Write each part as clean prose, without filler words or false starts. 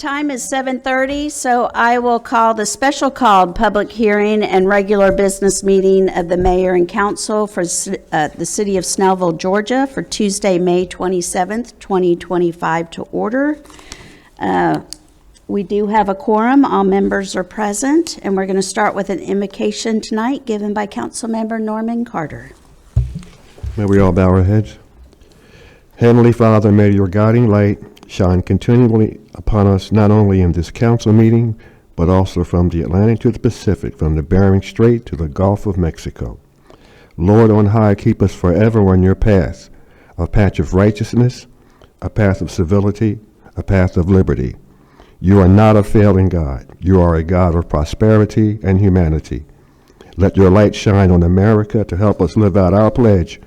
Time is 7:30, so I will call the special called public hearing and regular business meeting of the mayor and council for the city of Snellville, Georgia for Tuesday, May 27th, 2025 to order. We do have a quorum. All members are present, and we're going to start with an invocation tonight given by Councilmember Norman Carter. May we all bow our heads. Heavenly Father, may your guiding light shine continually upon us, not only in this council meeting, but also from the Atlantic to the Pacific, from the Bering Strait to the Gulf of Mexico. Lord on high, keep us forever on your path, a path of righteousness, a path of civility, a path of liberty. You are not a failing God. You are a God of prosperity and humanity. Let your light shine on America to help us live out our pledge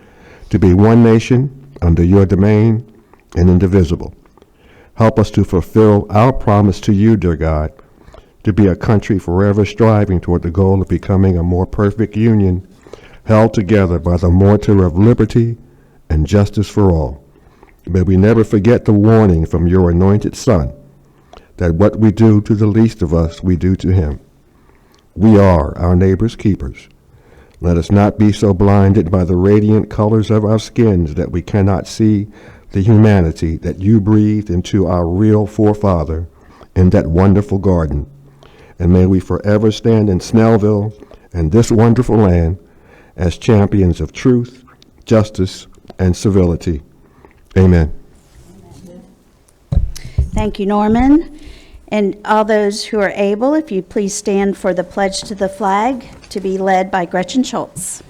to be one nation under your domain and indivisible. Help us to fulfill our promise to you, dear God, to be a country forever striving toward the goal of becoming a more perfect union, held together by the mortar of liberty and justice for all. May we never forget the warning from your anointed Son, that what we do to the least of us, we do to him. We are our neighbor's keepers. Let us not be so blinded by the radiant colors of our skins that we cannot see the humanity that you breathed into our real forefather in that wonderful garden. And may we forever stand in Snellville and this wonderful land as champions of truth, justice, and civility. Amen. Thank you, Norman. And all those who are able, if you please stand for the pledge to the flag to be led by Gretchen Schultz.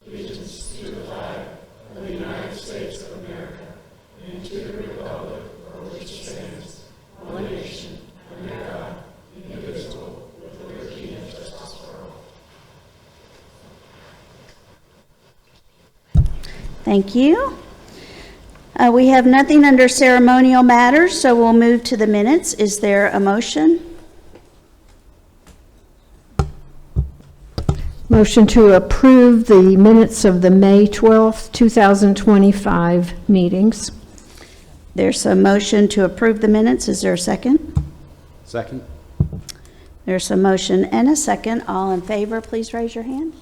Allegiance to the flag of the United States of America and to the republic for which it stands, one nation, under God, indivisible, with liberty and justice for all. Thank you. We have nothing under ceremonial matters, so we'll move to the minutes. Is there a motion? Motion to approve the minutes of the May 12th, 2025 meetings. There's a motion to approve the minutes. Is there a second? Second. There's a motion and a second. All in favor, please raise your hand.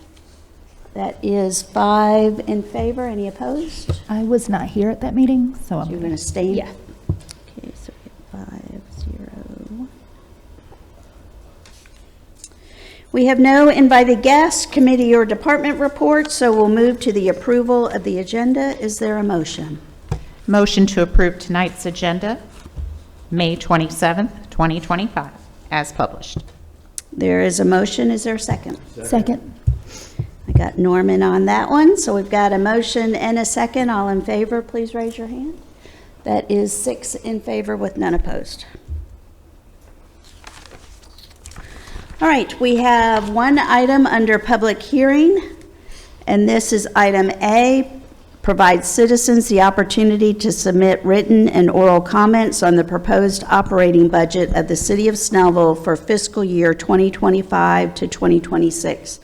That is 5 in favor. Any opposed? I was not here at that meeting, so I'm You're going to stay? Yeah. Okay, so we have 5-0. We have no invited guests, committee, or department reports, so we'll move to the approval of the agenda. Is there a motion? Motion to approve tonight's agenda, May 27th, 2025, as published. There is a motion. Is there a second? second. I got Norman on that one, so we've got a motion and a second. All in favor, please raise your hand. That is 6 in favor with none opposed. All right, we have one item under public hearing, and this is item A, provide citizens the opportunity to submit written and oral comments on the proposed operating budget of the city of Snellville for fiscal year 2025 to 2026.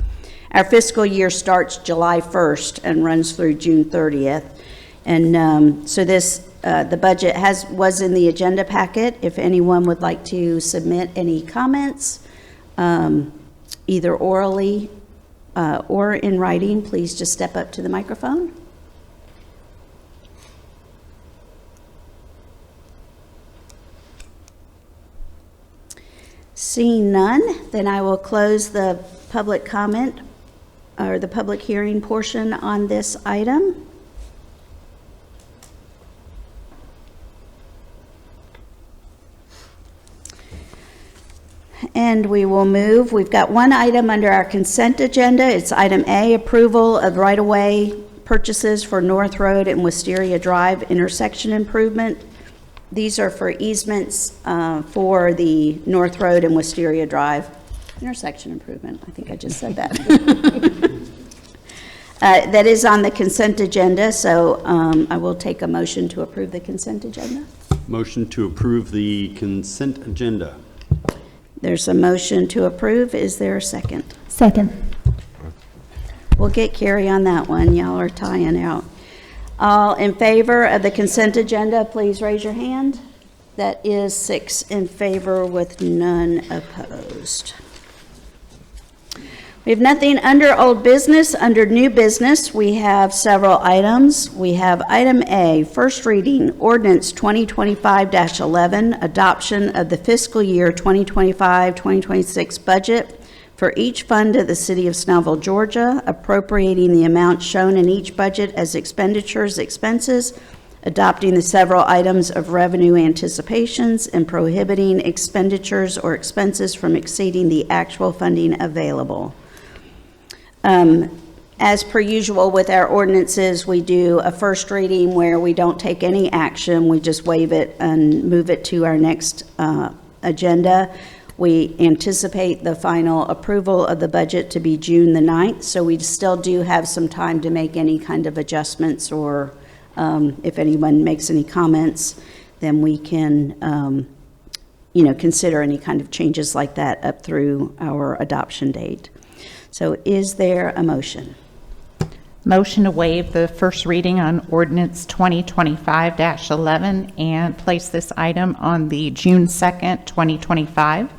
Our fiscal year starts July 1st and runs through June 30th. And so this, the budget was in the agenda packet. If anyone would like to submit any comments, either orally or in writing, please just step up to the microphone. Seeing none, then I will close the public comment or the public hearing portion on this item. And we will move. We've got one item under our consent agenda. It's item A, approval of right-of-way purchases for North Road and Wisteria Drive intersection improvement. These are for easements for the North Road and Wisteria Drive intersection improvement. I think I just said that. That is on the consent agenda, so I will take a motion to approve the consent agenda. Motion to approve the consent agenda. There's a motion to approve. Is there a second? Second. We'll get Carrie on that one. Y'all are tying out. All in favor of the consent agenda, please raise your hand. That is 6 in favor with none opposed. We have nothing under old business. Under new business, we have several items. We have item A, first reading, ordinance 2025-11, adoption of the fiscal year 2025-2026 budget for each fund of the city of Snellville, Georgia, appropriating the amount shown in each budget as expenditures, expenses, adopting the several items of revenue anticipations, and prohibiting expenditures or expenses from exceeding the actual funding available. As per usual with our ordinances, we do a first reading where we don't take any action. We just waive it and move it to our next agenda. We anticipate the final approval of the budget to be June the 9th, so we still do have some time to make any kind of adjustments, or if anyone makes any comments, then we can consider any kind of changes like that up through our adoption date. So is there a motion? Motion to waive the first reading on ordinance 2025-11 and place this item on the June 2nd, 2025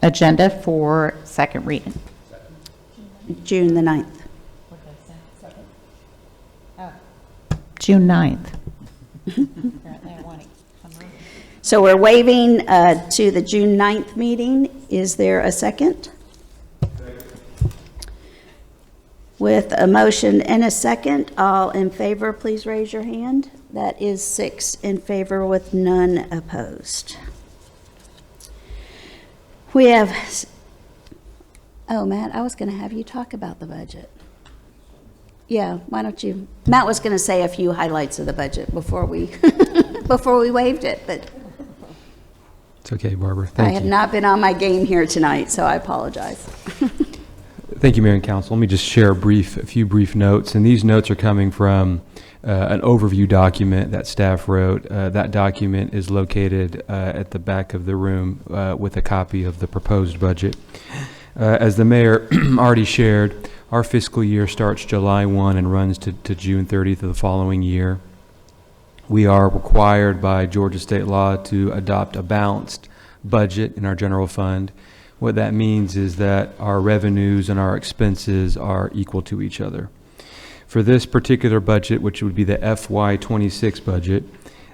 agenda for second reading. June the 9th. June 9th. So we're waiving to the June 9th meeting. Is there a second? With a motion and a second, all in favor, please raise your hand. That is 6 in favor with none opposed. We have, oh, Matt, I was going to have you talk about the budget. Yeah, why don't you? Matt was going to say a few highlights of the budget before we before we waived it, but it's okay, Barbara. Thank you. I have not been on my game here tonight, so I apologize. Thank you, Mayor and Council. Let me just share a few brief notes, and these notes are coming from an overview document that staff wrote. That document is located at the back of the room with a copy of the proposed budget. As the mayor already shared, our fiscal year starts July 1 and runs to June 30th of the following year. We are required by Georgia state law to adopt a balanced budget in our general fund. What that means is that our revenues and our expenses are equal to each other. For this particular budget, which would be the FY26 budget,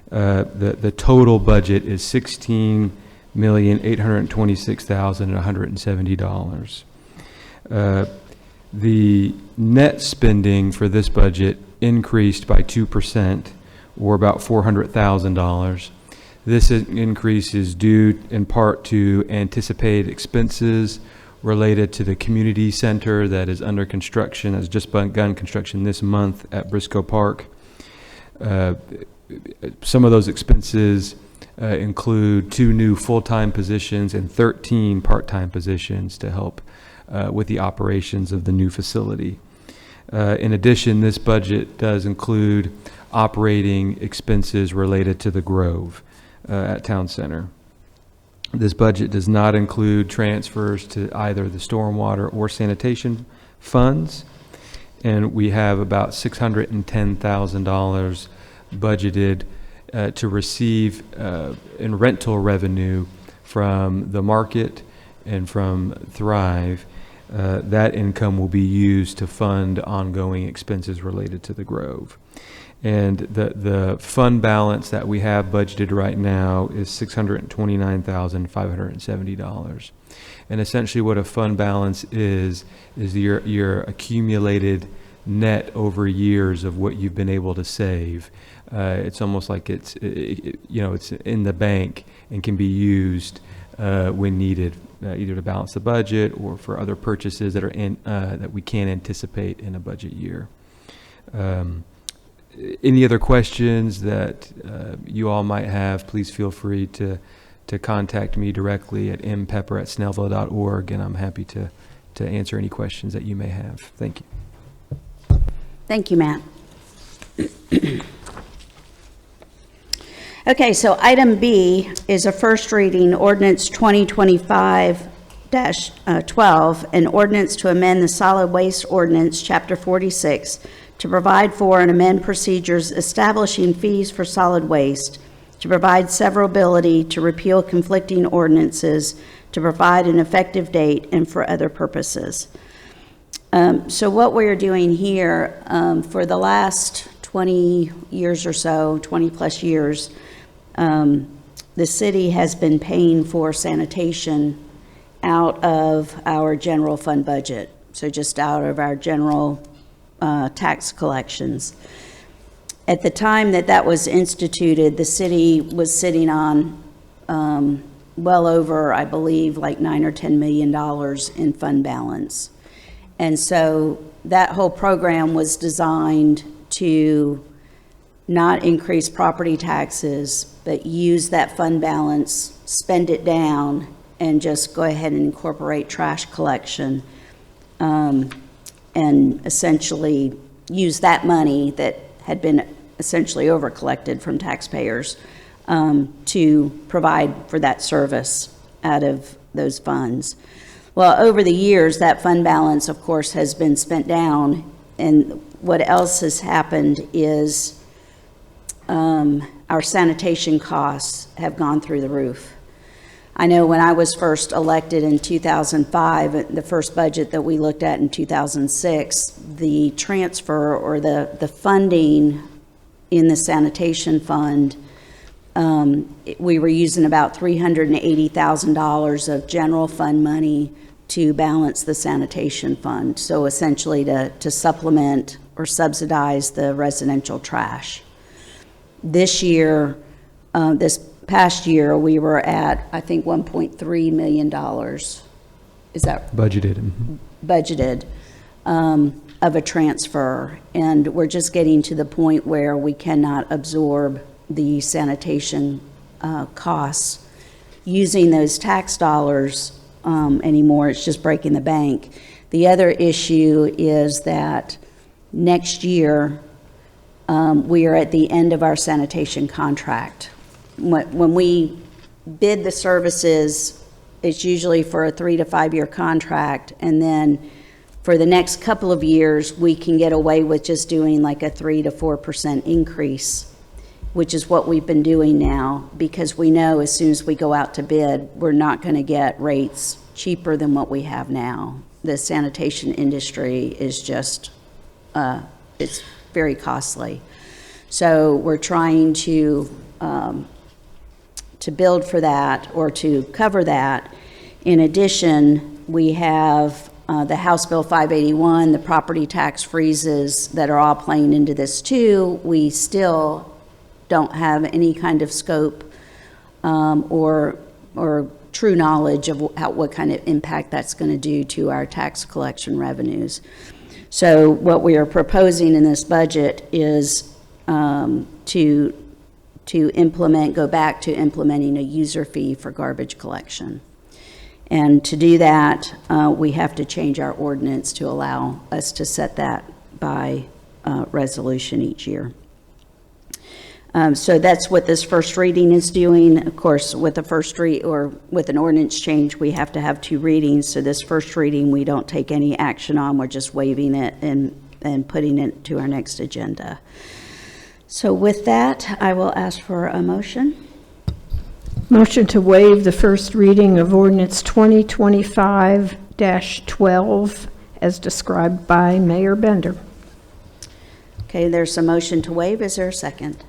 the total budget is $16,826,170. The net spending for this budget increased by 2%, or about $400,000. This increase is due in part to anticipated expenses related to the community center that is under construction, has just begun construction this month at Briscoe Park. Some of those expenses include 2 new full-time positions and 13 part-time positions to help with the operations of the new facility. In addition, this budget does include operating expenses related to the Grove at Town Center. This budget does not include transfers to either the stormwater or sanitation funds, and we have about $610,000 budgeted to receive in rental revenue from the market and from Thrive. That income will be used to fund ongoing expenses related to the Grove. And the fund balance that we have budgeted right now is $629,570. And essentially what a fund balance is your accumulated net over years of what you've been able to save. It's almost like it's in the bank and can be used when needed, either to balance the budget or for other purchases that are that we can't anticipate in a budget year. Any other questions that you all might have, please feel free to contact me directly at mpepper@snellville.org, and I'm happy to answer any questions that you may have. Thank you. Thank you, Matt. Okay, so item B is a first reading, ordinance 2025-12, an ordinance to amend the solid waste ordinance, chapter 46, to provide for and amend procedures establishing fees for solid waste, to provide severability, to repeal conflicting ordinances, to provide an effective date, and for other purposes. So what we're doing here, for the last 20 years or so, 20 plus years, the city has been paying for sanitation out of our general fund budget, so just out of our general tax collections. At the time that that was instituted, the city was sitting on well over, I believe, like $9 or $10 million in fund balance. And so that whole program was designed to not increase property taxes, but use that fund balance, spend it down, and just go ahead and incorporate trash collection, and essentially use that money that had been essentially over-collected from taxpayers to provide for that service out of those funds. Well, over the years, that fund balance, of course, has been spent down, and what else has happened is our sanitation costs have gone through the roof. I know when I was first elected in 2005, the first budget that we looked at in 2006, the transfer or the funding in the sanitation fund, we were using about $380,000 of general fund money to balance the sanitation fund. So essentially to supplement or subsidize the residential trash. This year, this past year, we were at, I think, $1.3 million. Is that Budgeted. Mhm. budgeted of a transfer? And we're just getting to the point where we cannot absorb the sanitation costs using those tax dollars anymore. It's just breaking the bank. The other issue is that next year, we are at the end of our sanitation contract. When we bid the services, it's usually for a 3 to 5 year contract, and then for the next couple of years, we can get away with just doing like a 3 to 4% increase, which is what we've been doing now, because we know as soon as we go out to bid, we're not going to get rates cheaper than what we have now. The sanitation industry is just, it's very costly. So we're trying to build for that or to cover that. In addition, we have the House Bill 581, the property tax freezes that are all playing into this too. We still don't have any kind of scope or true knowledge of what kind of impact that's going to do to our tax collection revenues. So what we are proposing in this budget is to implement, go back to implementing a user fee for garbage collection. And to do that, we have to change our ordinance to allow us to set that by resolution each year. So that's what this first reading is doing. Of course, with the first read or with an ordinance change, we have to have 2 readings. So this first reading, we don't take any action on. We're just waiving it and putting it to our next agenda. So with that, I will ask for a motion. Motion to waive the first reading of ordinance 2025-12 as described by Mayor Bender. Okay, there's a motion to waive. Is there a second?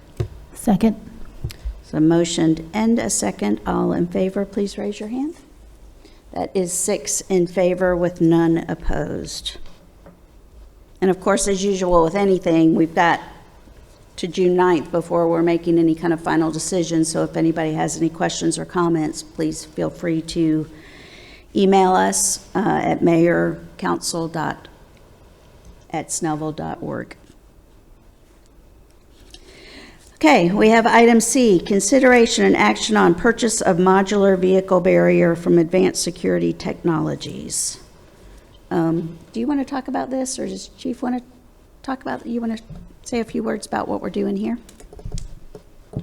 Second. So a motion and a second. All in favor, please raise your hand. That is 6 in favor with none opposed. And of course, as usual with anything, we've got to June 9th before we're making any kind of final decision. So if anybody has any questions or comments, please feel free to email us at mayorcouncil@snellville.org. Okay, we have item C, consideration and action on purchase of modular vehicle barrier from Advanced Security Technologies. Do you want to talk about this, or does Chief want to talk about, you want to say a few words about what we're doing here? Is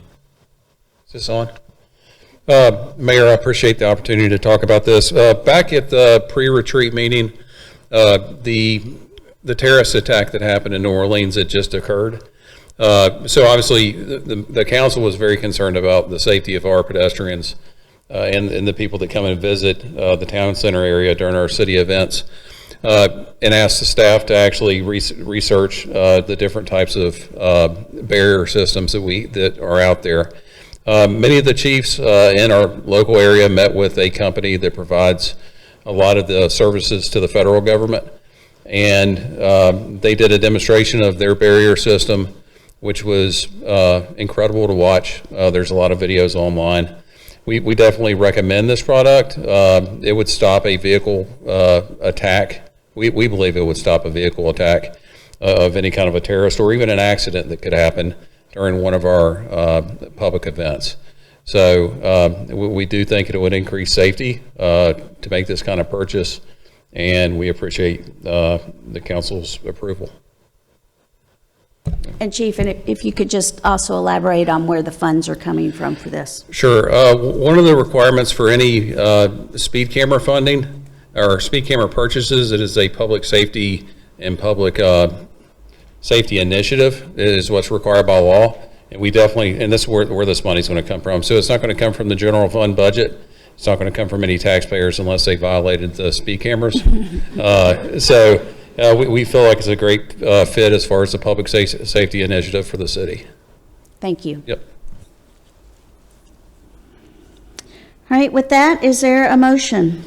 this on? Mayor, I appreciate the opportunity to talk about this. Back at the pre-retreat meeting, the the terrorist attack that happened in New Orleans that just occurred. So obviously, the council was very concerned about the safety of our pedestrians and the people that come and visit the town center area during our city events, and asked the staff to actually research the different types of barrier systems that are out there. Many of the chiefs in our local area met with a company that provides a lot of the services to the federal government, and they did a demonstration of their barrier system, which was incredible to watch. There's a lot of videos online. We definitely recommend this product. It would stop a vehicle attack. We believe it would stop a vehicle attack of any kind of a terrorist or even an accident that could happen during one of our public events. So we do think it would increase safety to make this kind of purchase, and we appreciate the council's approval. And Chief, and if you could just also elaborate on where the funds are coming from for this. Sure. One of the requirements for any speed camera funding or speed camera purchases, it is a public safety and public safety initiative is what's required by law. And we definitely, and this is where this money is going to come from. So it's not going to come from the general fund budget. It's not going to come from any taxpayers unless they violated the speed cameras. We feel like it's a great fit as far as the public safety initiative for the city. Thank you. Yep. All right, with that, is there a motion?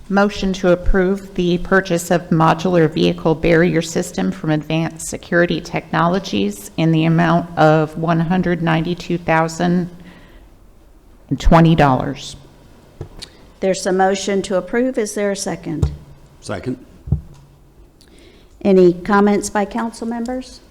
Motion to approve the purchase of modular vehicle barrier system from Advanced Security Technologies in the amount of $192,020. There's a motion to approve. Is there a second? Second. Any comments by council members?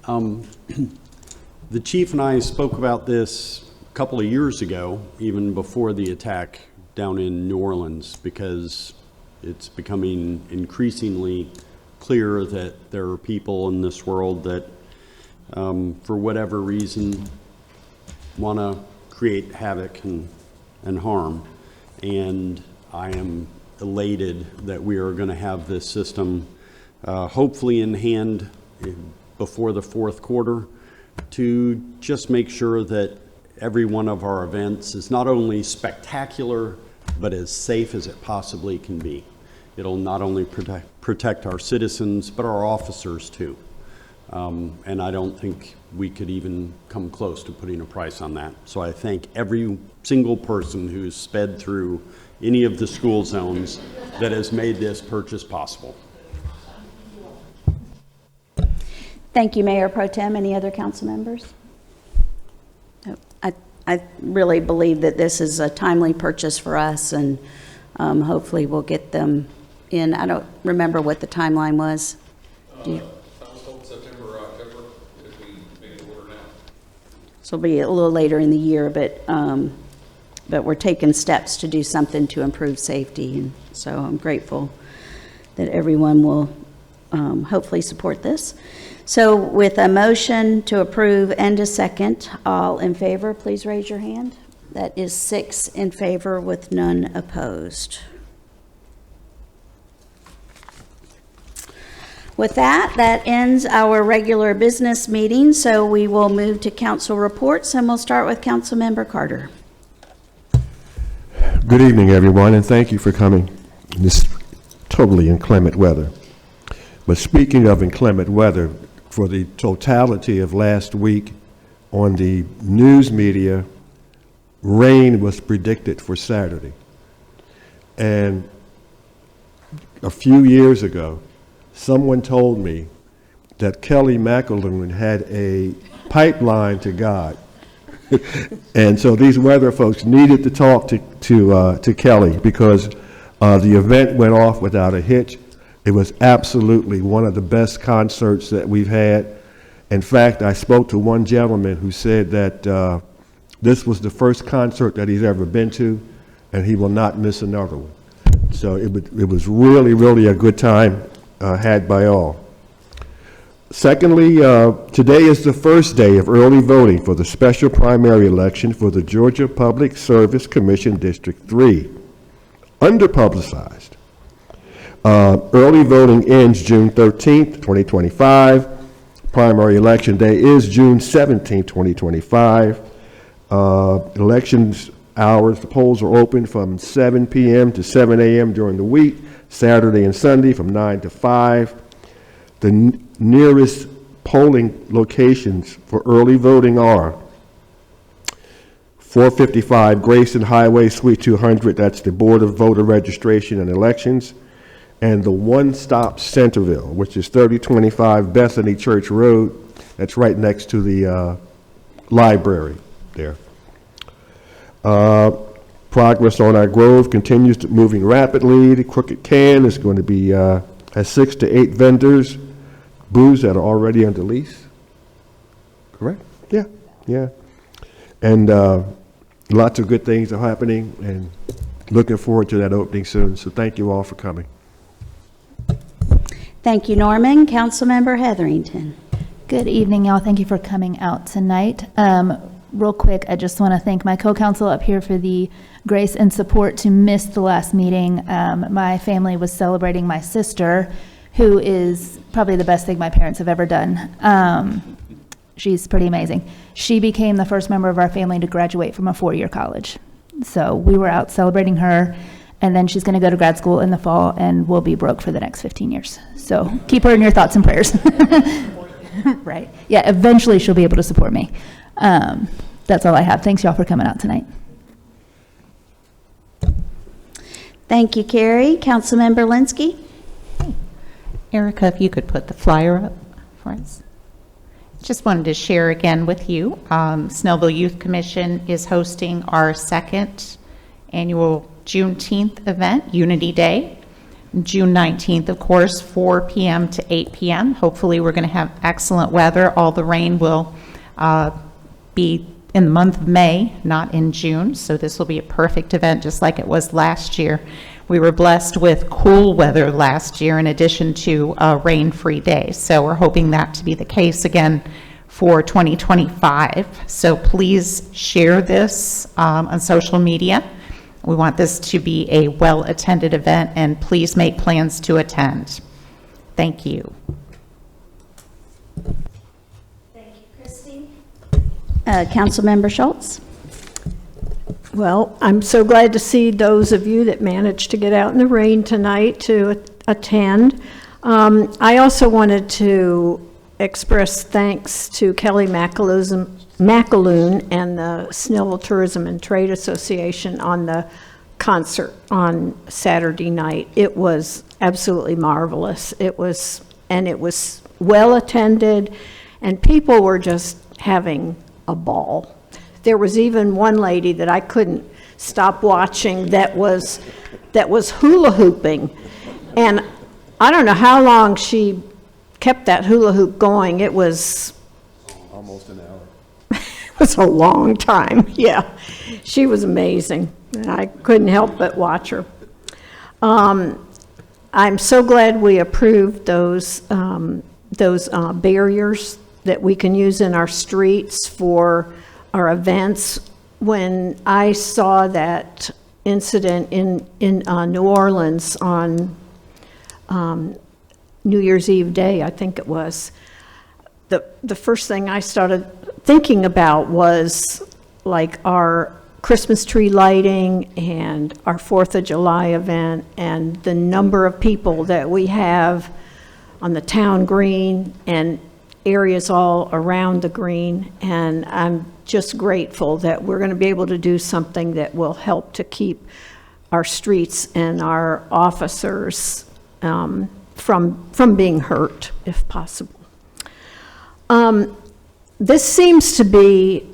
The chief and I spoke about this a couple of years ago, even before the attack down in New Orleans, because it's becoming increasingly clear that there are people in this world that, for whatever reason, want to create havoc and harm. And I am elated that we are going to have this system hopefully in hand before the fourth quarter to just make sure that every one of our events is not only spectacular but as safe as it possibly can be. It'll not only protect our citizens but our officers too. And I don't think we could even come close to putting a price on that. So I thank every single person who's sped through any of the school zones that has made this purchase possible. Thank you, Mayor Pro Tem. Any other council members? I really believe that this is a timely purchase for us, and hopefully we'll get them in. I don't remember what the timeline was. Do you? I was told September or October if we make the order now. So it'll be a little later in the year, but we're taking steps to do something to improve safety, and so I'm grateful that everyone will hopefully support this. So with a motion to approve and a second, all in favor, please raise your hand. That is 6 in favor with none opposed. With that ends our regular business meeting, so we will move to council reports, and we'll start with Councilmember Carter. Good evening, everyone, and thank you for coming in this totally inclement weather. But speaking of inclement weather, for the totality of last week on the news media, rain was predicted for Saturday. And a few years ago, someone told me that Kelly McAloon had a pipeline to God. And so these weather folks needed to talk to Kelly, because the event went off without a hitch. It was absolutely one of the best concerts that we've had. In fact, I spoke to one gentleman who said that this was the first concert that he's ever been to, and he will not miss another one. So it was really, really a good time had by all. Secondly, today is the first day of early voting for the special primary election for the Georgia Public Service Commission District 3. Underpublicized. Early voting ends June 13th, 2025. Primary election day is June 17th, 2025. Elections hours, the polls are open from 7 p.m. to 7 a.m. during the week, Saturday and Sunday from 9 to 5. The nearest polling locations for early voting are 455 Grayson Highway, Suite 200, that's the Board of Voter Registration and Elections, and the One Stop Centerville, which is 3025 Bethany Church Road, that's right next to the library there. Progress on our Grove continues to moving rapidly. The Crooked Can is going to be has 6 to 8 vendors, booths that are already under lease. Correct? Yeah. And lots of good things are happening, and looking forward to that opening soon. So thank you all for coming. Thank you, Norman. Councilmember Heatherington. Good evening, y'all. Thank you for coming out tonight. Real quick, I just want to thank my co-counsel up here for the grace and support to miss the last meeting. My family was celebrating my sister, who is probably the best thing my parents have ever done. She's pretty amazing. She became the first member of our family to graduate from a 4-year college. So we were out celebrating her, and then she's going to go to grad school in the fall, and we'll be broke for the next 15 years. So keep her in your thoughts and prayers. Right. Yeah, eventually she'll be able to support me. That's all I have. Thanks, y'all, for coming out tonight. Thank you, Carrie. Councilmember Linsky. Erica, if you could put the flyer up for us. Just wanted to share again with you, Snellville Youth Commission is hosting our second annual Juneteenth event, Unity Day, June 19th, of course, 4 p.m. to 8 p.m. Hopefully we're going to have excellent weather. All the rain will be in the month of May, not in June, so this will be a perfect event just like it was last year. We were blessed with cool weather last year in addition to a rain-free day, so we're hoping that to be the case again for 2025. So please share this on social media. We want this to be a well-attended event, and please make plans to attend. Thank you. Thank you, Christy. Councilmember Schultz. Well, I'm so glad to see those of you that managed to get out in the rain tonight to attend. I also wanted to express thanks to Kelly McAloon and the Snellville Tourism and Trade Association on the concert on Saturday night. It was absolutely marvelous. It was well attended, and people were just having a ball. There was even one lady that I couldn't stop watching that was hula hooping, and I don't know how long she kept that hula hoop going. It was Almost an hour. it was a long time. Yeah, she was amazing. I couldn't help but watch her. I'm so glad we approved those barriers that we can use in our streets for our events. When I saw that incident in New Orleans on New Year's Eve day, I think it was, the first thing I started thinking about was like our Christmas tree lighting and our 4th of July event and the number of people that we have on the town green and areas all around the green. And I'm just grateful that we're going to be able to do something that will help to keep our streets and our officers from being hurt, if possible. This seems to be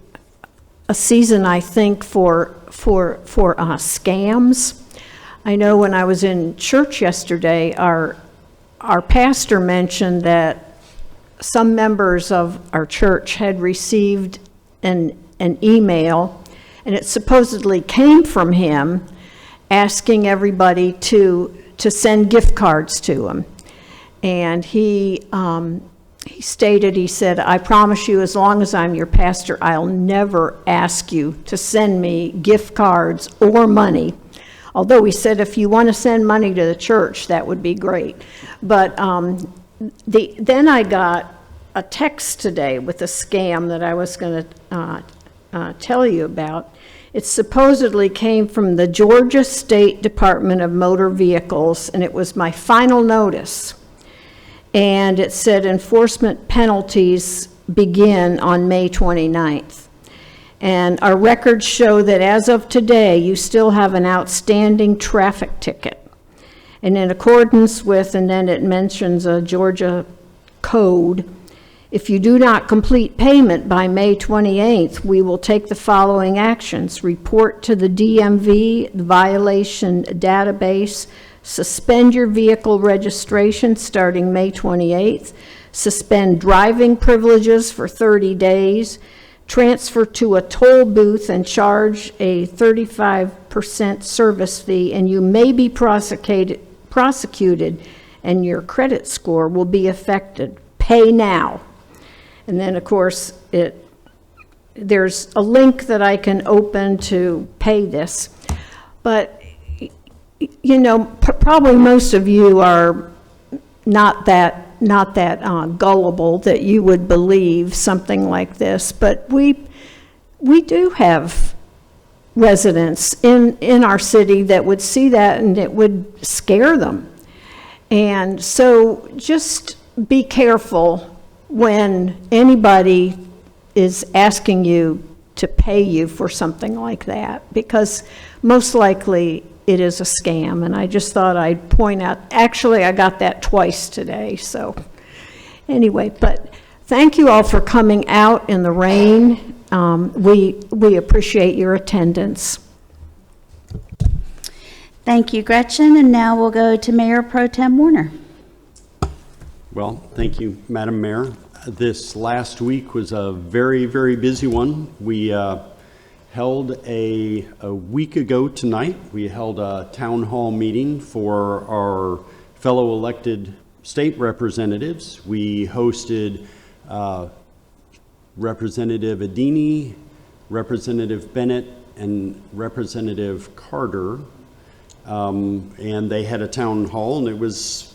a season, I think, for scams. I know when I was in church yesterday, our pastor mentioned that some members of our church had received an email, and it supposedly came from him asking everybody to send gift cards to him. And he stated, he said, "I promise you, as long as I'm your pastor, I'll never ask you to send me gift cards or money Although he said if you want to send money to the church, that would be great. But then I got a text today with a scam that I was going to tell you about. It supposedly came from the Georgia State Department of Motor Vehicles, and it was my final notice. And it said enforcement penalties begin on May 29th. And our records show that as of today, you still have an outstanding traffic ticket. And in accordance with, and then it mentions a Georgia code, if you do not complete payment by May 28th, we will take the following actions: report to the DMV, the violation database, suspend your vehicle registration starting May 28th, suspend driving privileges for 30 days, transfer to a toll booth and charge a 35% service fee, and you may be prosecuted, and your credit score will be affected. Pay now. And then, of course, there's a link that I can open to pay this. But, you know, probably most of you are not that gullible that you would believe something like this. But we do have residents in our city that would see that and it would scare them. And so just be careful when anybody is asking you to pay you for something like that, because most likely it is a scam. And I just thought I'd point out, actually I got that twice today. So anyway, but thank you all for coming out in the rain. We appreciate your attendance. Thank you, Gretchen, and now we'll go to Mayor Pro Tem Warner. Well, thank you, Madam Mayor. This last week was a very, very busy one. We held a week ago tonight, we held a town hall meeting for our fellow elected state representatives. We hosted Representative Adini, Representative Bennett, and Representative Carter. And they had a town hall, and it was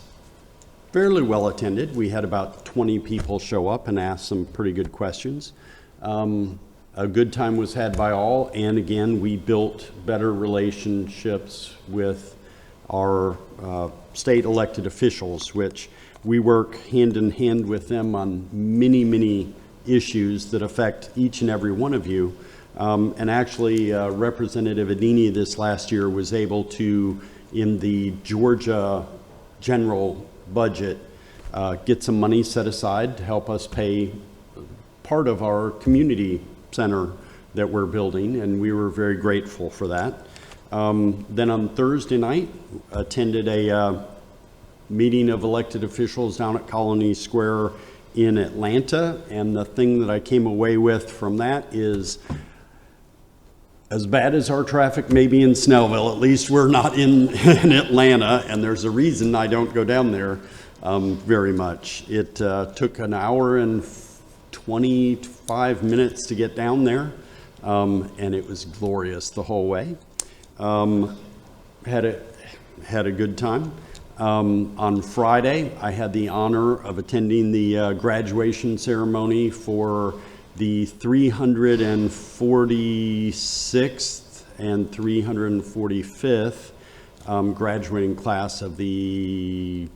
fairly well attended. We had about 20 people show up and ask some pretty good questions. A good time was had by all, and again, we built better relationships with our state elected officials, which we work hand in hand with them on many, many issues that affect each and every one of you. And actually, Representative Adini this last year was able to, in the Georgia general budget, get some money set aside to help us pay part of our community center that we're building, and we were very grateful for that. Then on Thursday night, attended a meeting of elected officials down at Colony Square in Atlanta, and the thing that I came away with from that is, as bad as our traffic may be in Snellville, at least we're not in Atlanta, and there's a reason I don't go down there very much. It took an hour and 25 minutes to get down there, and it was glorious the whole way. Had a good time. On Friday, I had the honor of attending the graduation ceremony for the 346th and 345th graduating class of the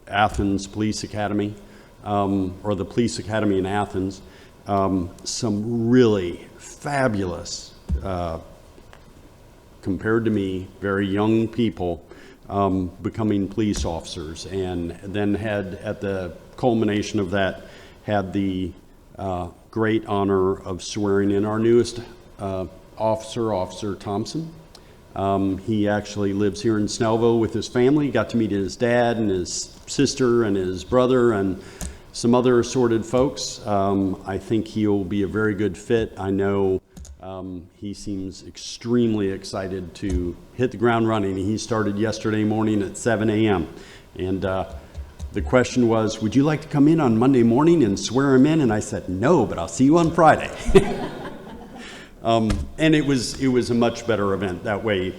Athens Police Academy, or the Police Academy in Athens. Some really fabulous, compared to me, very young people becoming police officers, and then had, at the culmination of that, had the great honor of swearing in our newest officer, Officer Thompson. He actually lives here in Snellville with his family. Got to meet his dad and his sister and his brother and some other assorted folks. I think he'll be a very good fit. I know he seems extremely excited to hit the ground running. He started yesterday morning at 7 a.m. And the question was, would you like to come in on Monday morning and swear him in? And I said, no, but I'll see you on Friday. And it was a much better event that way.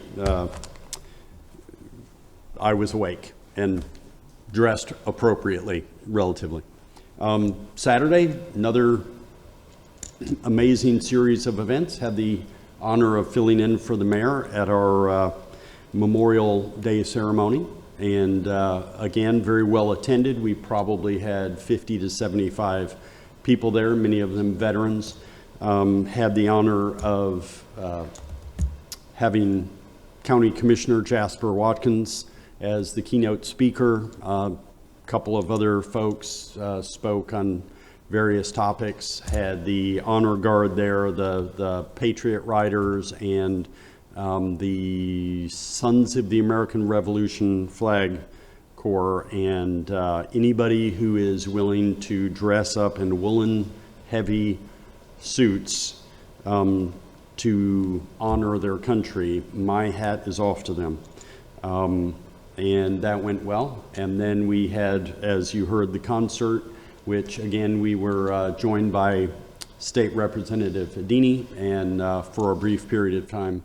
I was awake and dressed appropriately, relatively. Saturday, another amazing series of events. Had the honor of filling in for the mayor at our Memorial Day ceremony. And again, very well attended. We probably had 50 to 75 people there, many of them veterans. Had the honor of having County Commissioner Jasper Watkins as the keynote speaker. A couple of other folks spoke on various topics. Had the honor guard there, the Patriot Riders, and the Sons of the American Revolution Flag Corps, and anybody who is willing to dress up in woolen heavy suits to honor their country, my hat is off to them. And that went well. And then we had, as you heard, the concert, which again, we were joined by State Representative Adini and for a brief period of time,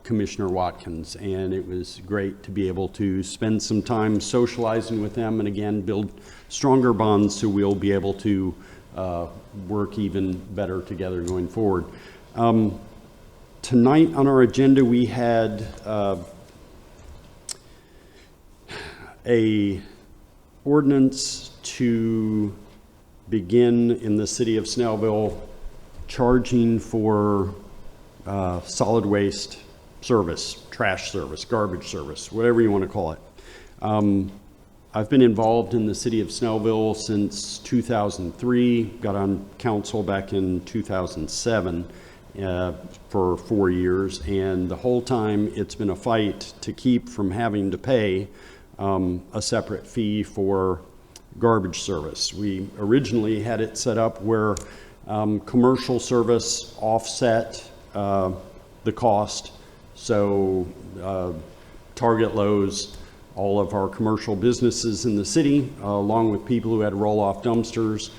Commissioner Watkins. And it was great to be able to spend some time socializing with them and again, build stronger bonds so we'll be able to work even better together going forward. Tonight on our agenda, we had a ordinance to begin in the city of Snellville charging for solid waste service, trash service, garbage service, whatever you want to call it. I've been involved in the city of Snellville since 2003, got on council back in 2007 for 4 years, and the whole time it's been a fight to keep from having to pay a separate fee for garbage service. We originally had it set up where commercial service offset the cost. So Target, Lowe's, all of our commercial businesses in the city, along with people who had roll-off dumpsters,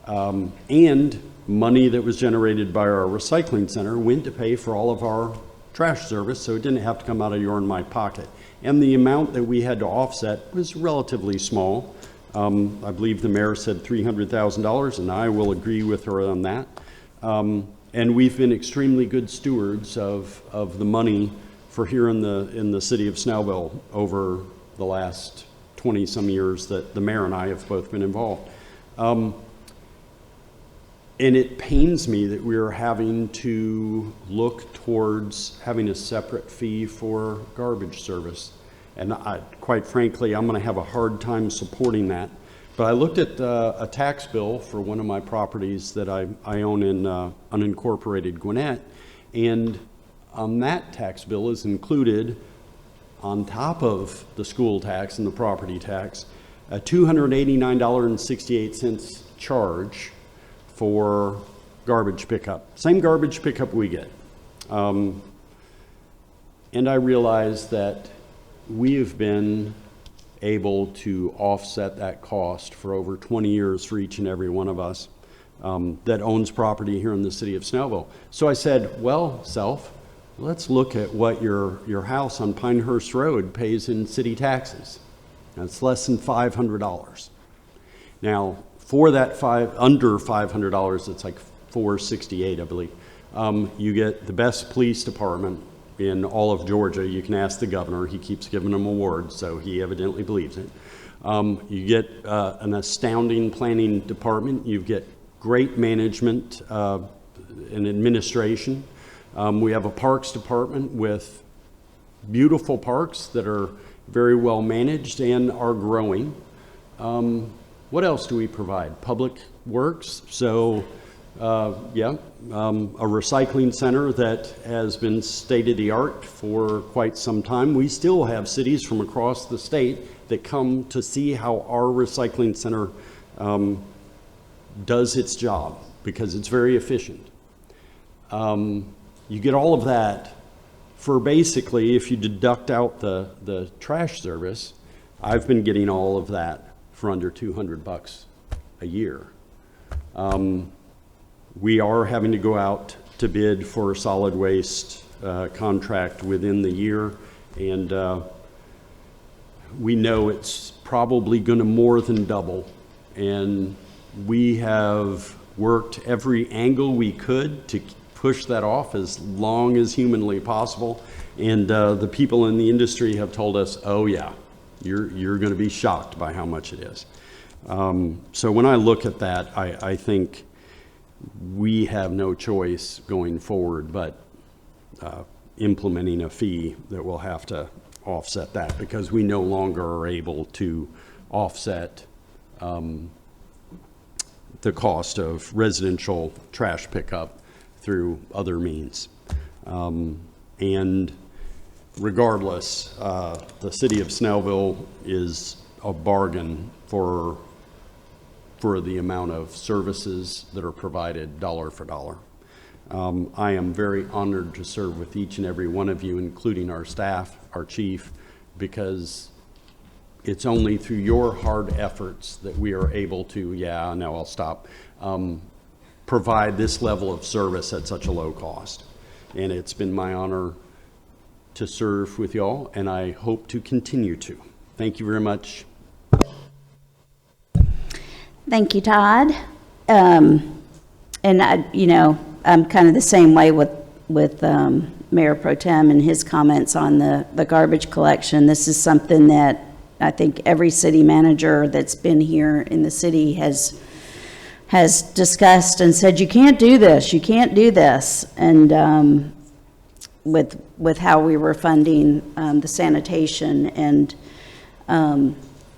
and money that was generated by our recycling center went to pay for all of our trash service, so it didn't have to come out of your and my pocket. And the amount that we had to offset was relatively small. I believe the mayor said $300,000, and I will agree with her on that. And we've been extremely good stewards of the money for here in the city of Snellville over the last 20-some years that the mayor and I have both been involved. And it pains me that we're having to look towards having a separate fee for garbage service. And quite frankly, I'm going to have a hard time supporting that. But I looked at a tax bill for one of my properties that I own in unincorporated Gwinnett, and on that tax bill is included, on top of the school tax and the property tax, a $289.68 charge for garbage pickup. Same garbage pickup we get. And I realized that we have been able to offset that cost for over 20 years for each and every one of us that owns property here in the city of Snellville. So I said, well, self, let's look at what your house on Pinehurst Road pays in city taxes. That's less than $500. Now, for that under $500, it's like $468, I believe. You get the best police department in all of Georgia. You can ask the governor. He keeps giving them awards, so he evidently believes it. You get an astounding planning department. You get great management and administration. We have a parks department with beautiful parks that are very well managed and are growing. What else do we provide? Public works. So a recycling center that has been state-of-the-art for quite some time. We still have cities from across the state that come to see how our recycling center does its job because it's very efficient. You get all of that for basically, if you deduct out the trash service, I've been getting all of that for under $200 a year. We are having to go out to bid for a solid waste contract within the year, and we know it's probably going to more than double. And we have worked every angle we could to push that off as long as humanly possible. And the people in the industry have told us, oh yeah, you're going to be shocked by how much it is. So when I look at that, I think we have no choice going forward but implementing a fee that will have to offset that, because we no longer are able to offset the cost of residential trash pickup through other means. And regardless, the city of Snellville is a bargain for the amount of services that are provided dollar for dollar. I am very honored to serve with each and every one of you, including our staff, our chief, because it's only through your hard efforts that we are able to, now I'll stop, provide this level of service at such a low cost. And it's been my honor to serve with y'all, and I hope to continue to. Thank you very much. Thank you, Todd. And I'm kind of the same way with Mayor Pro Tem and his comments on the garbage collection. This is something that I think every city manager that's been here in the city has discussed and said, you can't do this, you can't do this. And with how we were funding the sanitation, and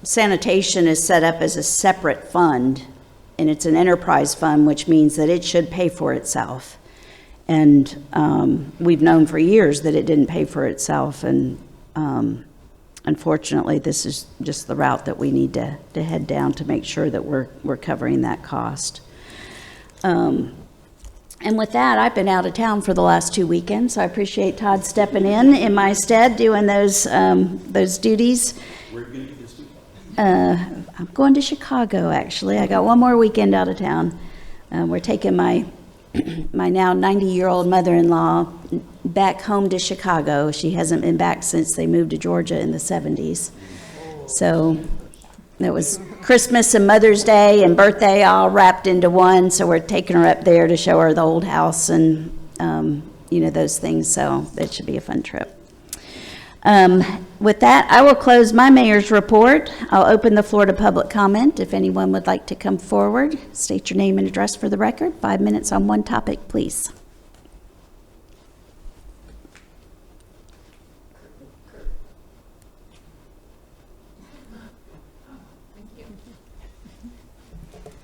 sanitation is set up as a separate fund, and it's an enterprise fund, which means that it should pay for itself. And we've known for years that it didn't pay for itself, and unfortunately, this is just the route that we need to head down to make sure that we're covering that cost. And with that, I've been out of town for the last 2 weekends, so I appreciate Todd stepping in my stead, doing those duties. Where are you going to get this I'm going to Chicago, actually. I got one more weekend out of town. We're taking my now 90-year-old mother-in-law back home to Chicago. She hasn't been back since they moved to Georgia in the 70s. So it was Christmas and Mother's Day and birthday all wrapped into one. So we're taking her up there to show her the old house and, those things. So it should be a fun trip. With that, I will close my mayor's report. I'll open the floor to public comment. If anyone would like to come forward, state your name and address for the record. 5 minutes on one topic, please.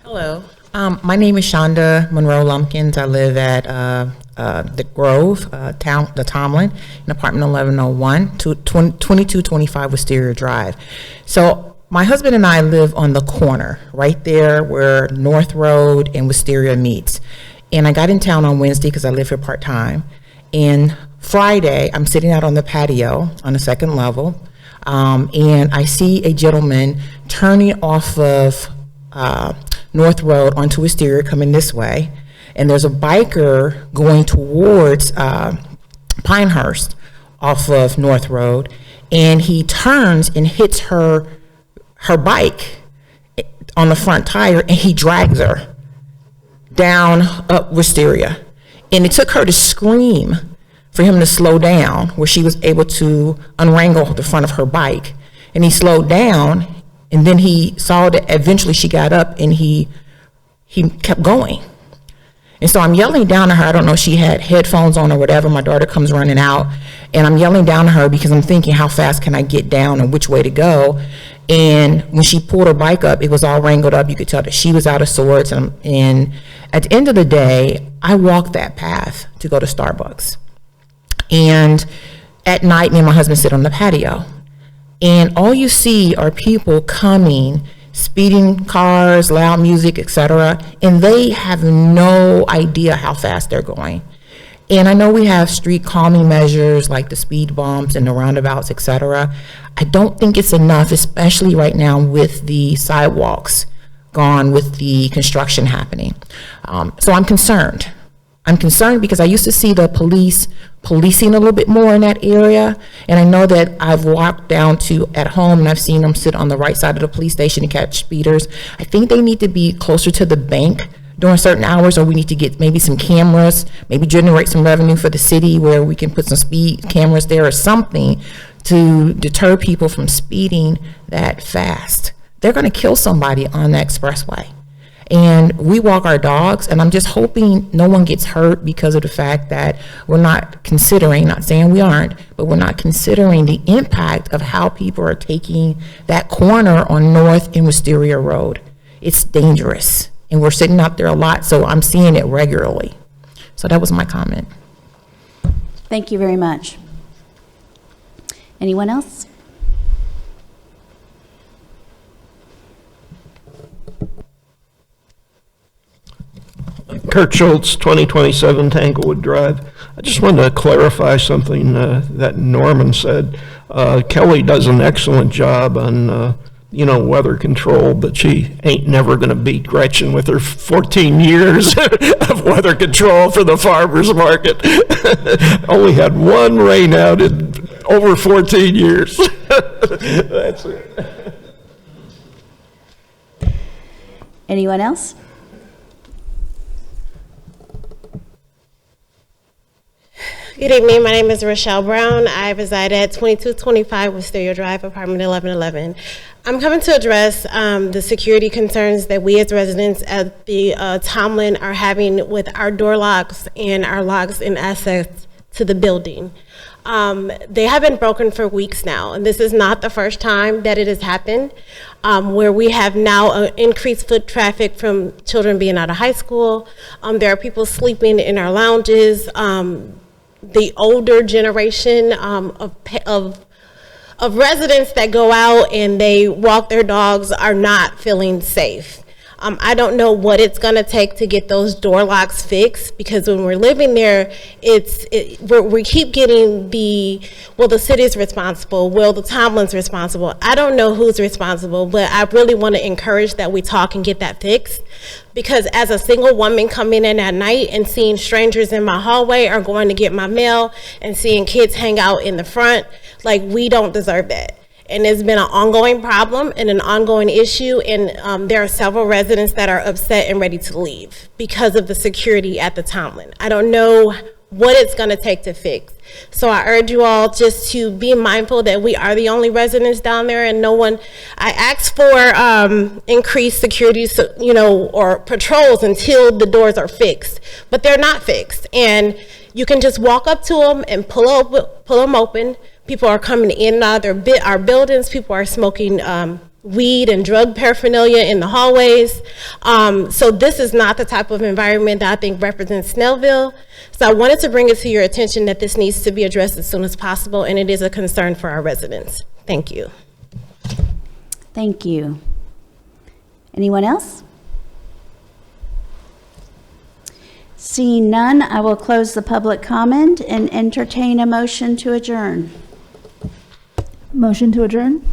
Hello, my name is Shonda Monroe Lumpkins. I live at the Grove, the Tomlin, in apartment 1101, 2225 Wisteria Drive. So my husband and I live on the corner, right there where North Road and Wisteria meets. And I got in town on Wednesday because I live here part-time. And Friday, I'm sitting out on the patio on the second level, and I see a gentleman turning off of North Road onto Wisteria coming this way, and there's a biker going towards Pinehurst off of North Road, and he turns and hits her bike on the front tire, and he drags her down up Wisteria. And it took her to scream for him to slow down, where she was able to unwrangle the front of her bike. And he slowed down, and then he saw that eventually she got up, and he kept going. And so I'm yelling down at her. I don't know if she had headphones on or whatever. My daughter comes running out, and I'm yelling down at her because I'm thinking, how fast can I get down and which way to go? And when she pulled her bike up, it was all wrangled up. You could tell that she was out of sorts. And at the end of the day, I walked that path to go to Starbucks. And at night, me and my husband sit on the patio. And all you see are people coming, speeding cars, loud music, etc., and they have no idea how fast they're going. And I know we have street calming measures like the speed bumps and the roundabouts, etc. I don't think it's enough, especially right now with the sidewalks gone, with the construction happening. So I'm concerned. I'm concerned because I used to see the police policing a little bit more in that area. And I know that I've walked down to at home and I've seen them sit on the right side of the police station to catch speeders. I think they need to be closer to the bank during certain hours, or we need to get maybe some cameras, maybe generate some revenue for the city where we can put some speed cameras there or something to deter people from speeding that fast. They're going to kill somebody on the expressway. And we walk our dogs, and I'm just hoping no one gets hurt because of the fact that we're not considering, not saying we aren't, but we're not considering the impact of how people are taking that corner on North and Wisteria Road. It's dangerous, and we're sitting out there a lot, so I'm seeing it regularly. So that was my comment. Thank you very much. Anyone else? Kurt Schultz, 2027 Tanglewood Drive. I just wanted to clarify something that Norman said. Kelly does an excellent job on, weather control, but she ain't never going to beat Gretchen with her 14 years of weather control for the farmers market. Only had one rain out in over 14 years. That's it. Anyone else? Good evening. My name is Rochelle Brown. I reside at 2225 Wisteria Drive, apartment 1111. I'm coming to address the security concerns that we as residents at the Tomlin are having with our door locks and our locks in access to the building. They have been broken for weeks now, and this is not the first time that it has happened, where we have now increased foot traffic from children being out of high school. There are people sleeping in our lounges. The older generation of residents that go out and they walk their dogs are not feeling safe. I don't know what it's going to take to get those door locks fixed, because when we're living there, we keep getting the city's responsible, the Tomlin's responsible. I don't know who's responsible, but I really want to encourage that we talk and get that fixed, because as a single woman coming in at night and seeing strangers in my hallway or going to get my mail and seeing kids hang out in the front, like, we don't deserve that. And it's been an ongoing problem and an ongoing issue, and there are several residents that are upset and ready to leave because of the security at the Tomlin. I don't know what it's going to take to fix. So I urge you all just to be mindful that we are the only residents down there, and no one, I asked for increased security, or patrols until the doors are fixed, but they're not fixed. And you can just walk up to them and pull them open. People are coming in and out of our buildings. People are smoking weed and drug paraphernalia in the hallways. So this is not the type of environment that I think represents Snellville. So I wanted to bring it to your attention that this needs to be addressed as soon as possible, and it is a concern for our residents. Thank you. Thank you. Anyone else? Seeing none, I will close the public comment and entertain a motion to adjourn. Motion to adjourn?